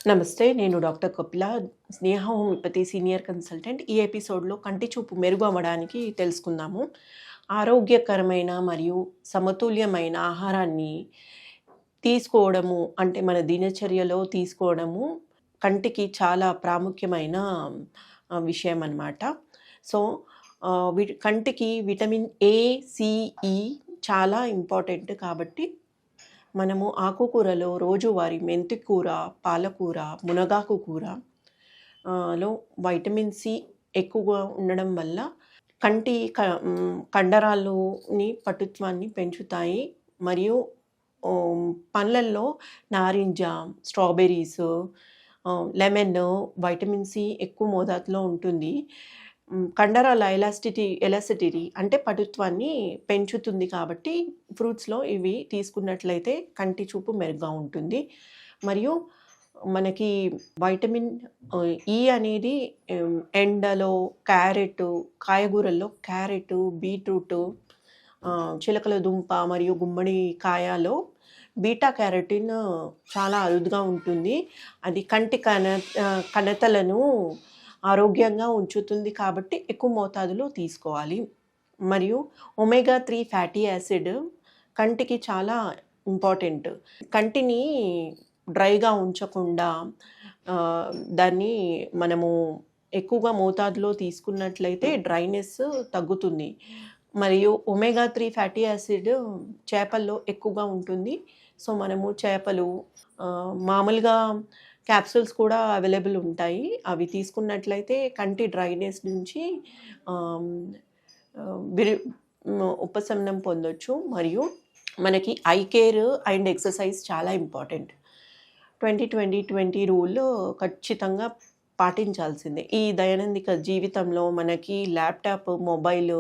నమస్తే. నేను డాక్టర్ కపిల, స్నేహ homeopathy senior consultant. ఈ ఎపిసోడ్‌లో కంటి చూపు మెరుగవ్వడానికి తెలుసుకుందాము. ఆరోగ్యకరమైన మరియు సమతుల్యమైన ఆహారాన్ని తీసుకోవడము అంటే మన దినచర్యలో తీసుకోవడము కంటికి చాలా ప్రాముఖ్యమైన విషయం అన్నమాట. సో, కంటికి విటమిన్ ఏ, సి, ఈ చాలా ఇంపార్టెంట్ కాబట్టి మనము ఆకుకూరలో రోజువారీ మెంతి కూర, పాలకూర, మునగాకు కూర లో వైటమిన్ సి ఎక్కువగా ఉండడం వల్ల కండరాలుని పటుత్వాన్ని పెంచుతాయి. మరియు పండ్లల్లో నారింజ, స్ట్రాబెర్రీస్, లెమన్ వైటమిన్ సి ఎక్కువ మోతాదులో ఉంటుంది. కండరాల ఎలాసిటీ అంటే పటుత్వాన్ని పెంచుతుంది కాబట్టి ఫ్రూట్స్‌లో ఇవి తీసుకున్నట్లయితే కంటి చూపు మెరుగ్గా ఉంటుంది. మరియు మనకి వైటమిన్ ఈ అనేది ఎండలో కాయగూరల్లో క్యారెట్, బీట్రూట్, చిలకల దుంప మరియు గుమ్మడి కాయలో బీటా క్యారోటిన్ చాలా అరుదుగా ఉంటుంది. అది కంటి కణతలను ఆరోగ్యంగా ఉంచుతుంది కాబట్టి ఎక్కువ మోతాదులో తీసుకోవాలి. మరియు ఒమేగా 3 ఫ్యాటీ యాసిడ్ కంటికి చాలా ఇంపార్టెంట్. కంటిని డ్రైగా ఉంచకుండా దాన్ని మనము ఎక్కువగా మోతాదులో తీసుకున్నట్లయితే డ్రైనెస్ తగ్గుతుంది. మరియు ఒమేగా 3 ఫ్యాటీ యాసిడ్ చేపల్లో ఎక్కువగా ఉంటుంది. సో, మనము చేపలు మామూలుగా క్యాప్సూల్స్ కూడా అవైలబుల్ ఉంటాయి. అవి తీసుకున్నట్లయితే కంటి డ్రైనెస్ నుంచి ఉపశమనం పొందొచ్చు. మరియు మనకి ఐ కేర్ అండ్ ఎక్సర్సైజ్ చాలా ఇంపార్టెంట్. 20-20-20 రూల్ ఖచ్చితంగా పాటించాల్సిందే. ఈ దైనందిక జీవితంలో మనకి ల్యాప్టాప్, మొబైల్,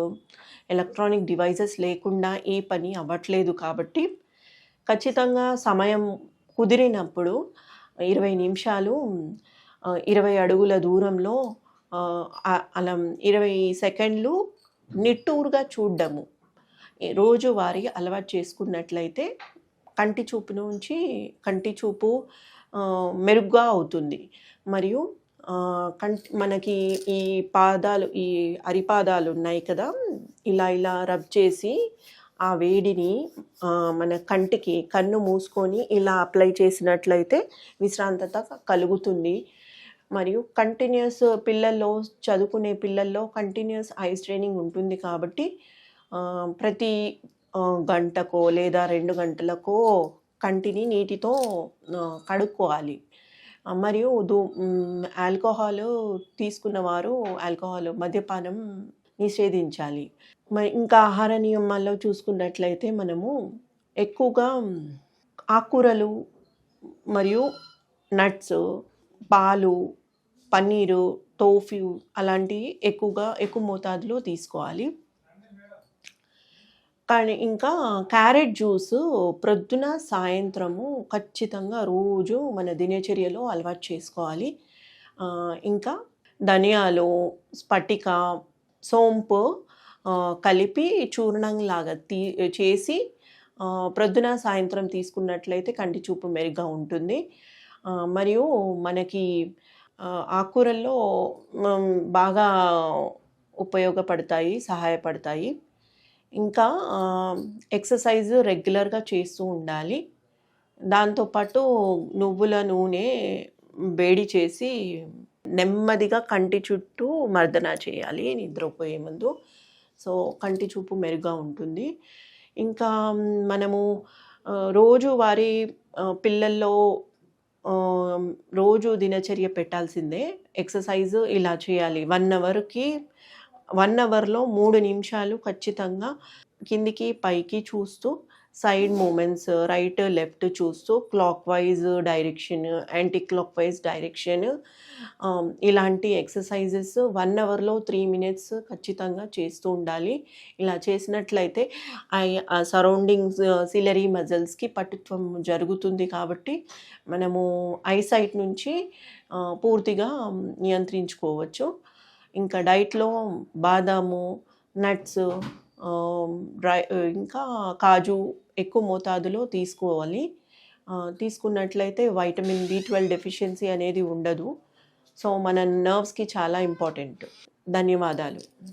ఎలక్ట్రానిక్ డివైజెస్ లేకుండా ఏ పని అవ్వట్లేదు కాబట్టి ఖచ్చితంగా సమయం కుదిరినప్పుడు 20 నిమిషాలు 20 అడుగుల దూరంలో అలా 20 సెకండ్లు నిట్టూరుగా చూడ్డము రోజువారీ అలవాటు చేసుకున్నట్లయితే కంటి చూపు మెరుగ్గా అవుతుంది. మరియు మనకి ఈ అరిపాదాలు ఉన్నాయి కదా, ఇలా రబ్ చేసి ఆ వేడిని మన కన్ను మూసుకొని ఇలా అప్లై చేసినట్లయితే విశ్రాంతత కలుగుతుంది. మరియు చదువుకునే పిల్లల్లో కంటిన్యూస్ ఐ స్ట్రెయినింగ్ ఉంటుంది కాబట్టి ప్రతి గంటకో లేదా 2 గంటలకో కంటిని నీటితో కడుక్కోవాలి. మరియు ఆల్కహాల్ తీసుకున్నవారు మద్యపానం నిషేధించాలి. మరి ఇంకా ఆహార నియమాల్లో చూసుకున్నట్లయితే మనము ఎక్కువగా ఆకుకూరలు మరియు నట్స్, పాలు, పన్నీరు, టోఫు అలాంటివి ఎక్కువ మోతాదులో తీసుకోవాలి. కానీ ఇంకా క్యారెట్ జ్యూస్ ప్రొద్దున, సాయంత్రము ఖచ్చితంగా రోజు మన దినచర్యలో అలవాటు చేసుకోవాలి. ఇంకా ధనియాలు, స్ఫటిక, సోంపు కలిపి చూర్ణంలాగా చేసి ప్రొద్దున, సాయంత్రం తీసుకున్నట్లయితే కంటి చూపు మెరుగ్గా ఉంటుంది. మరియు మనకి ఆకుకూరల్లో బాగా సహాయపడతాయి. ఇంకా ఎక్సర్సైజ్ రెగ్యులర్గా చేస్తూ ఉండాలి. దాంతోపాటు నువ్వుల నూనె వేడి చేసి నెమ్మదిగా కంటి చుట్టూ మర్దన చేయాలి నిద్రపోయే ముందు. సో, కంటి చూపు మెరుగ్గా ఉంటుంది. ఇంకా మనము రోజువారీ పిల్లల్లో రోజు దినచర్య పెట్టాల్సిందే. ఎక్సర్సైజ్ ఇలా చేయాలి. 1 అవర్లో 3 నిమిషాలు ఖచ్చితంగా కిందికి పైకి చూస్తూ సైడ్ మూమెంట్స్, రైట్ లెఫ్ట్ చూస్తూ clock wise direction, anti clock wise direction, ఇలాంటి ఎక్సర్సైజెస్ 1 అవర్లో 3 మినిట్స్ ఖచ్చితంగా చేస్తూ ఉండాలి. ఇలా చేసినట్లయితే సరౌండింగ్స్ సిలరీ మజిల్స్కి పటుత్వం జరుగుతుంది కాబట్టి మనము ఐసైట్ నుంచి పూర్తిగా నియంత్రించుకోవచ్చు. ఇంకా డైట్లో బాదాము, నట్స్, ఇంకా కాజు ఎక్కువ మోతాదులో తీసుకోవాలి. తీసుకున్నట్లయితే వైటమిన్ B12 డెఫిషియన్సీ అనేది ఉండదు. సో మన నర్వ్స్కి చాలా ఇంపార్టెంట్. ధన్యవాదాలు.